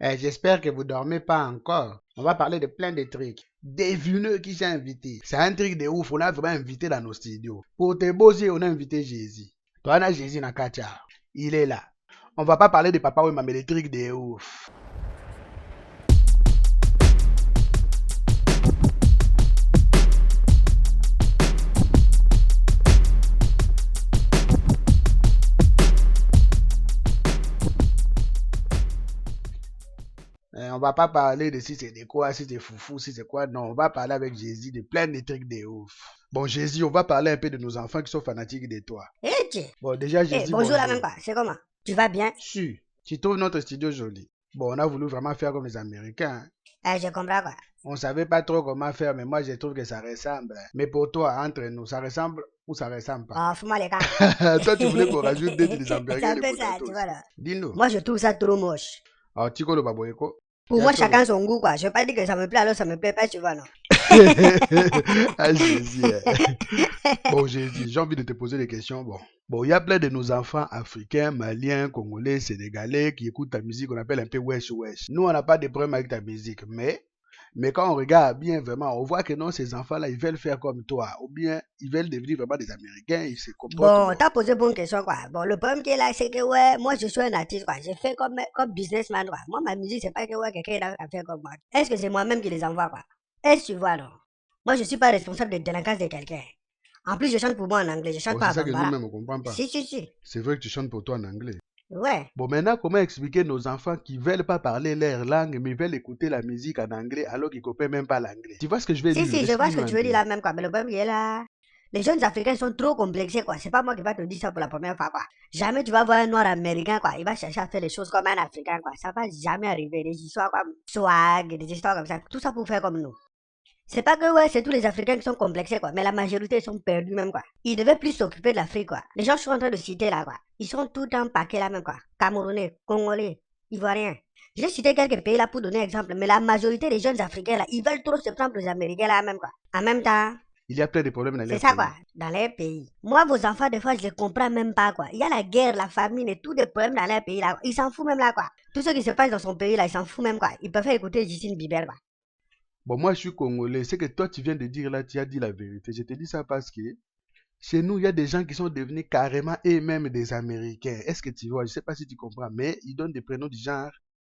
J'espère que vous dormez pas encore. On va parler de plein de trucs. Des vineux qui sont invités. C'est un truc de ouf. On a vraiment invité dans nos studios. Pour tes beaux yeux, on a invité Jésus. Toi, on a Jésus dans Katia. Il est là. On va pas parler de papa ou maman, des trucs de ouf. On va pas parler de si c'est de quoi, si c'est foufou, si c'est quoi. Non, on va parler avec Jésus de plein de trucs de ouf. Bon, Jésus, on va parler un peu de nos enfants qui sont fanatiques de toi. Bon, déjà, Jésus, bonjour bonjour. la même quoi, c'est comment? Tu vas bien? Si, tu trouves notre studio joli. Bon, on a voulu vraiment faire comme les Américains. Je comprends quoi. On savait pas trop comment faire, mais moi, je trouve que ça ressemble. Mais pour toi, entre nous, ça ressemble ou ça ressemble pas? Oh, fous-moi les gars. Toi, tu voulais qu'on rajoute des C'est Américains un et des peu ça, tu potatoes. vois là. Dis-nous. Moi, je trouve ça trop moche. Alors, Tico le Baboyeko. Pour moi, chacun son goût quoi. Je veux pas dire que ça me plaît alors ça me plaît pas, tu vois non. Ah, Jésus. Bon, Jésus, j'ai envie de te poser des questions. Bon, il y a plein de nos enfants africains, maliens, congolais, sénégalais qui écoutent ta musique, on appelle un peu wesh wesh. Nous, on n'a pas de problème avec ta musique, mais quand on regarde bien vraiment, on voit que non, ces enfants-là, ils veulent faire comme toi, ou bien ils veulent devenir vraiment des Américains, ils se comportent. Bon, t'as posé bonne question quoi. Bon, le problème qui est là, c'est que ouais, moi je suis un artiste quoi. J'ai fait comme businessman quoi. Moi, ma musique, c'est pas que ouais, quelqu'un a fait comme moi. Est-ce que c'est moi-même qui les envoie quoi? Est-ce que tu vois non? Moi, je suis pas responsable de délinquance de quelqu'un. En plus, je chante pour moi en anglais, je chante Bon, pas c'est à ça que Bambara. nous-mêmes, on ne comprend pas. Si. C'est vrai que tu chantes pour toi en anglais. Ouais. Bon, maintenant, comment expliquer nos enfants qui veulent pas parler leur langue, mais veulent écouter la musique en anglais alors qu'ils ne comprennent même pas l'anglais? Tu vois ce que je veux dire? Si, je vois ce que Explique-nous tu un veux peu. dire là même quoi. Mais le problème qui est là. Les jeunes africains sont trop complexés quoi. C'est pas moi qui va te dire ça pour la première fois quoi. Jamais tu vas voir un noir américain quoi. Il va chercher à faire les choses comme un africain quoi. Ça va jamais arriver. Des histoires comme swag, des histoires comme ça. Tout ça pour faire comme nous. C'est pas que ouais, c'est tous les Africains qui sont complexés quoi. Mais la majorité sont perdus même quoi. Ils devaient plus s'occuper de l'Afrique quoi. Les gens que je suis en train de citer là quoi. Ils sont tout en paquet là même quoi. Camerounais, Congolais, Ivoiriens. J'ai cité quelques pays là pour donner exemple. Mais la majorité des jeunes Africains là, ils veulent trop se prendre les Américains là même quoi. En même temps. Il y a plein de problèmes dans C'est les ça pays. quoi, dans les pays. Moi, vos enfants, des fois, je les comprends même pas quoi. Il y a la guerre, la famine et tous les problèmes dans les pays là. Ils s'en foutent même là quoi. Tout ce qui se passe dans son pays là, ils s'en foutent même quoi. Ils peuvent faire écouter Justine Bieber quoi. Bon, moi, je suis congolais. Ce que toi, tu viens de dire là, tu as dit la vérité. Je te dis ça parce que chez nous, il y a des gens qui sont devenus carrément eux-mêmes des Américains. Est-ce que tu vois? Je ne sais pas si tu comprends, mais ils donnent des prénoms du genre,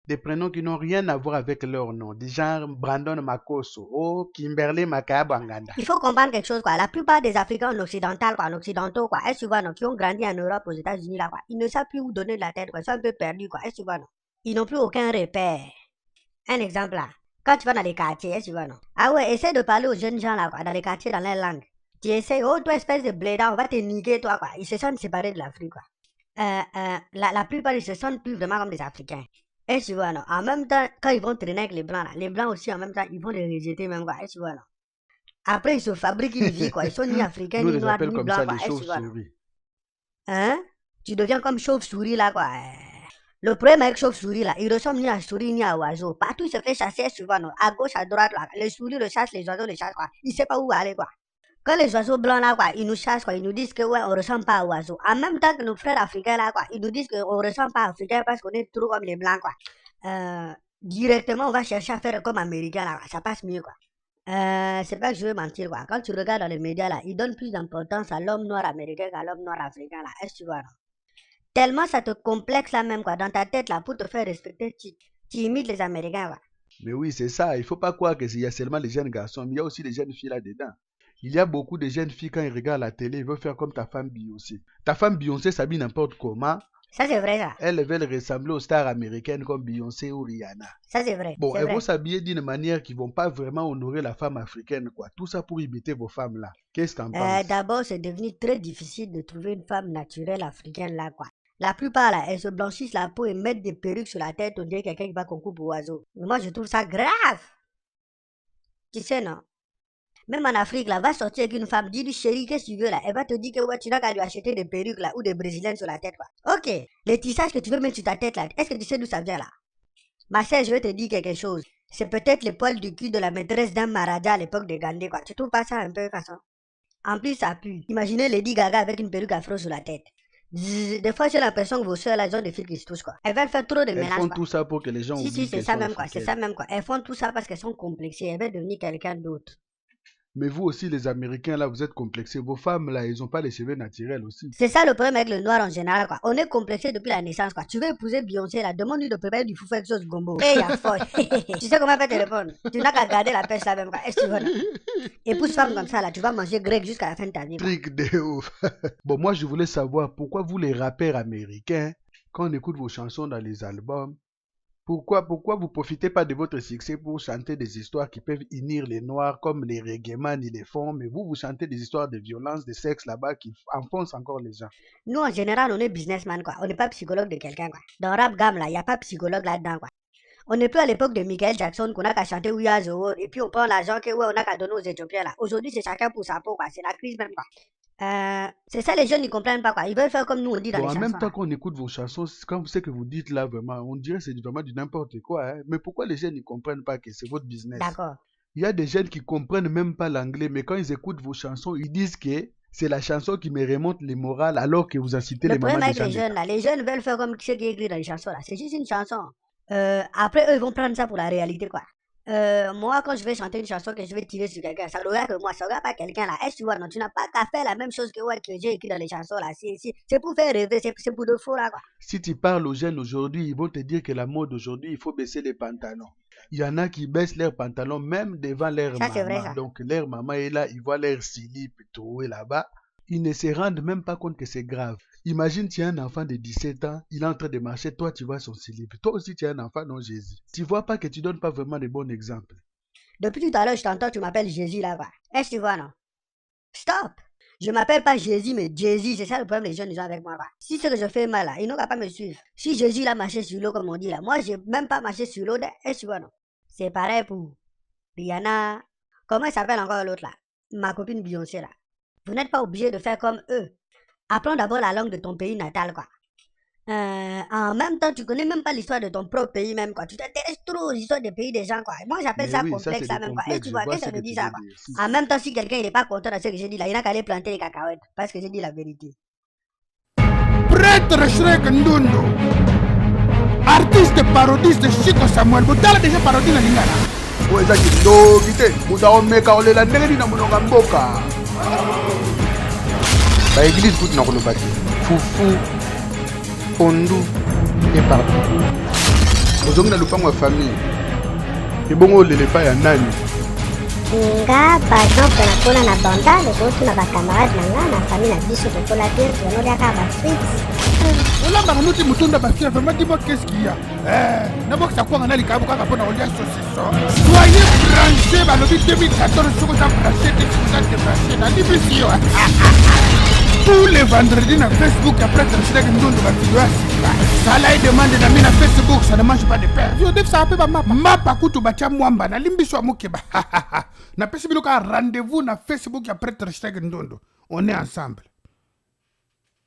des prénoms qui n'ont rien à voir avec leur nom. Du genre Brandon Makoso, oh, Kimberly Makabanganda. Il faut comprendre quelque chose quoi. La plupart des Africains en occidental quoi, en occidentaux quoi, est-ce que tu vois non, qui ont grandi en Europe, aux États-Unis là quoi, ils ne savent plus où donner de la tête quoi. Ils sont un peu perdus quoi. Est-ce que tu vois non? Ils n'ont plus aucun repère. Un exemple là. Quand tu vas dans les quartiers, est-ce que tu vois non? Ah ouais, essaie de parler aux jeunes gens là quoi, dans les quartiers, dans leur langue. Tu essaies, oh toi espèce de blédard, on va te niquer toi quoi. Ils se sentent séparés de l'Afrique quoi. La plupart ils se sentent plus vraiment comme des Africains. Est-ce que tu vois non? En même temps, quand ils vont traîner avec les blancs là, les blancs aussi en même temps, ils vont les rejeter même quoi. Est-ce que tu vois non? Après ils se fabriquent une vie quoi. Ils sont ni africains, Nous, on ni les noirs, appelle ni comme ça blancs quoi. les Est-ce que tu vois non? chauves-souris. Hein? Tu deviens comme chauve-souris là quoi. Le problème avec chauve-souris là, il ressemble ni à souris ni à oiseau. Partout il se fait chasser, souvent, non? À gauche, à droite là. Les souris le chassent, les oiseaux le chassent quoi. Il sait pas où aller quoi. Quand les oiseaux blancs là quoi, ils nous chassent quoi, ils nous disent que ouais, on ressemble pas à oiseaux. En même temps que nos frères africains là quoi, ils nous disent qu'on ressemble pas à africains parce qu'on est trop comme les blancs quoi. Directement on va chercher à faire comme américains là, ça passe mieux quoi. C'est pas que je veux mentir quoi. Quand tu regardes dans les médias là, ils donnent plus d'importance à l'homme noir américain qu'à l'homme noir africain là. Est-ce que tu vois non? Tellement ça te complexe là même quoi, dans ta tête là, pour te faire respecter, tu imites les Américains quoi. Mais oui, c'est ça. Il ne faut pas croire qu'il y a seulement les jeunes garçons, mais il y a aussi les jeunes filles là-dedans. Il y a beaucoup de jeunes filles, quand ils regardent la télé, ils veulent faire comme ta femme Beyoncé. Ta femme Beyoncé s'habille n'importe comment. Ça c'est vrai ça. Elles veulent ressembler aux stars américaines comme Beyoncé ou Rihanna. Ça c'est vrai. Bon, C'est elles vrai. vont s'habiller d'une manière qui ne vont pas vraiment honorer la femme africaine, quoi. Tout ça pour imiter vos femmes là. Qu'est-ce que t'en penses? D'abord, c'est devenu très difficile de trouver une femme naturelle africaine là quoi. La plupart là, elles se blanchissent la peau et mettent des perruques sur la tête, on dirait quelqu'un qui va concours pour oiseau. Mais moi je trouve ça grave. Tu sais non? Même en Afrique là, va sortir avec une femme, dis-lui chérie, qu'est-ce que tu veux là? Elle va te dire que ouais, tu n'as qu'à lui acheter des perruques là ou des brésiliennes sur la tête quoi. Ok, les tissages que tu veux mettre sur ta tête là, est-ce que tu sais d'où ça vient là? Ma sœur, je vais te dire quelque chose. C'est peut-être les poils du cul de la maîtresse d'un Maharaja à l'époque de Gandhi quoi. Tu trouves pas ça un peu façon? En plus ça pue. Imaginez Lady Gaga avec une perruque afro sur la tête. Des fois, j'ai l'impression que vos soeurs, là, elles ont des filles qui se touchent, quoi. Elles veulent faire trop de Elles ménage, font quoi. tout ça pour que les gens Si, oublient c'est qu'elles ça sont même, quoi. C'est africaines. ça même, quoi. Elles font tout ça parce qu'elles sont complexées. Elles veulent devenir quelqu'un d'autre. Mais vous aussi, les Américains, là, vous êtes complexés. Vos femmes, là, ils n'ont pas les cheveux naturels aussi. C'est ça le problème avec le noir en général, quoi. On est complexé depuis la naissance, quoi. Tu veux épouser Beyoncé, là, demande-lui de préparer du foufou avec sauce gombo. Eh, y'a folle. Tu sais comment faire te répondre? Tu n'as qu'à garder la pêche là même, quoi. Est-ce que tu veux, là? Épouse femme comme ça, là, tu vas manger grec jusqu'à la fin de ta vie, quoi. Truc de ouf. Bon, moi, je voulais savoir pourquoi vous, les rappeurs américains, quand on écoute vos chansons dans les albums, pourquoi vous profitez pas de votre succès pour chanter des histoires qui peuvent unir les Noirs comme les reggaeman, ils les font, mais vous chantez des histoires de violence, de sexe là-bas qui enfoncent encore les gens. Nous, en général, on est businessman, quoi. On n'est pas psychologue de quelqu'un, quoi. Dans rap gamme, là, il n'y a pas psychologue là-dedans, quoi. On n'est plus à l'époque de Michael Jackson qu'on a qu'à chanter We Are the World et puis on prend l'argent que ouais, on a qu'à donner aux Éthiopiens, là. Aujourd'hui, c'est chacun pour sa peau, quoi. C'est la crise même, quoi. C'est ça, les jeunes, ils comprennent pas, quoi. Ils veulent faire comme nous, on dit dans Bon, les en chansons, même temps là. qu'on écoute vos chansons, quand ce que vous dites là, vraiment, on dirait que c'est vraiment du n'importe quoi, hein. Mais pourquoi les jeunes ne comprennent pas que c'est votre business? D'accord. Il y a des jeunes qui comprennent même pas l'anglais, mais quand ils écoutent vos chansons, ils disent que c'est la chanson qui me remonte les morales alors que vous incitez Le les mamans problème des avec gens. les jeunes, là, les jeunes veulent faire comme ce qui est écrit dans les chansons, là. C'est juste une chanson. Après, eux, ils vont prendre ça pour la réalité, quoi. Moi, quand je vais chanter une chanson que je vais tirer sur quelqu'un, ça ne regarde que moi, ça ne regarde pas quelqu'un, là. Est-ce que tu vois, non, tu n'as pas qu'à faire la même chose que, ouais, que j'ai écrit dans les chansons, là. C'est pour faire rêver, c'est pour de faux, là, quoi. Si tu parles aux jeunes aujourd'hui, ils vont te dire que la mode aujourd'hui, il faut baisser les pantalons. Il y en a qui baissent leurs pantalons même devant leur Ça, c'est vrai, maman. ça. Donc leur maman est là, ils voient leur slip trouvé là-bas. Ils ne se rendent même pas compte que c'est grave. Imagine, tu as un enfant de 17 ans, il est en train de marcher, toi tu vois son slip. Toi aussi tu as un enfant, non Jésus. Tu vois pas que tu donnes pas vraiment de bons exemples. Depuis tout à l'heure, je t'entends, tu m'appelles Jésus, là, quoi. Est-ce que tu vois, non? Stop! Je m'appelle pas Jésus, mais Jésus, c'est ça le problème, les jeunes, ils ont avec moi, quoi. Si ce que je fais mal, là, ils n'ont qu'à pas me suivre. Si Jésus, il a marché sur l'eau, comme on dit, là, moi, j'ai même pas marché sur l'eau, est-ce que tu vois, non? C'est pareil pour Rihanna. Comment elle s'appelle encore l'autre, là? Ma copine Beyoncé, là. Vous n'êtes pas obligé de faire comme eux. Apprends d'abord la langue de ton pays natal, quoi. En même temps, tu connais même pas l'histoire de ton propre pays, même, quoi. Tu t'intéresses trop aux histoires des pays des gens, quoi. Moi, j'appelle Mais ça oui, ça complexe, c'est ça, des même, quoi. Et complexes, tu je vois, vois qu'est-ce ce que que ça veut tu dire, ça, veux quoi? dire. Si. En même temps, si quelqu'un n'est pas content de ce que j'ai dit, là, il n'a qu'à aller planter les cacahuètes. Parce que j'ai dit la vérité. Prêtre Shrek Ndundo, artiste parodiste Chico Samuel, botala déjà parodie na lingala. Weza kindoki te, muda omeka olela ndenge nini na mononga mboka. Ba église kuti na koloba te. Fufu, pondu, et pardon. Ozongi na lupango ya famille. Ebongo olele pa ya nani? Nga par exemple napona na banda lokoto na bacamarade na nga na famille na biso tokola te tozoliaka bafrite. Olamba nuti mutunda bafia vraiment dis-moi qu'est-ce qu'il y a. Naboka kwanga na likabu kaka pona olia saucisson. Soyez branchés balobi 2014 soko za branché te za débranché na division. Tous les vendredis na Facebook après Shrek Ndundo ba vidéo asika. Sala demande na mina Facebook, ça ne mange pas de pain. Yo def ça pe ba mapa kutu bacha mwamba na limbiso amukeba. Na pesi biloka rendez-vous na Facebook après Shrek Ndundo. On est ensemble.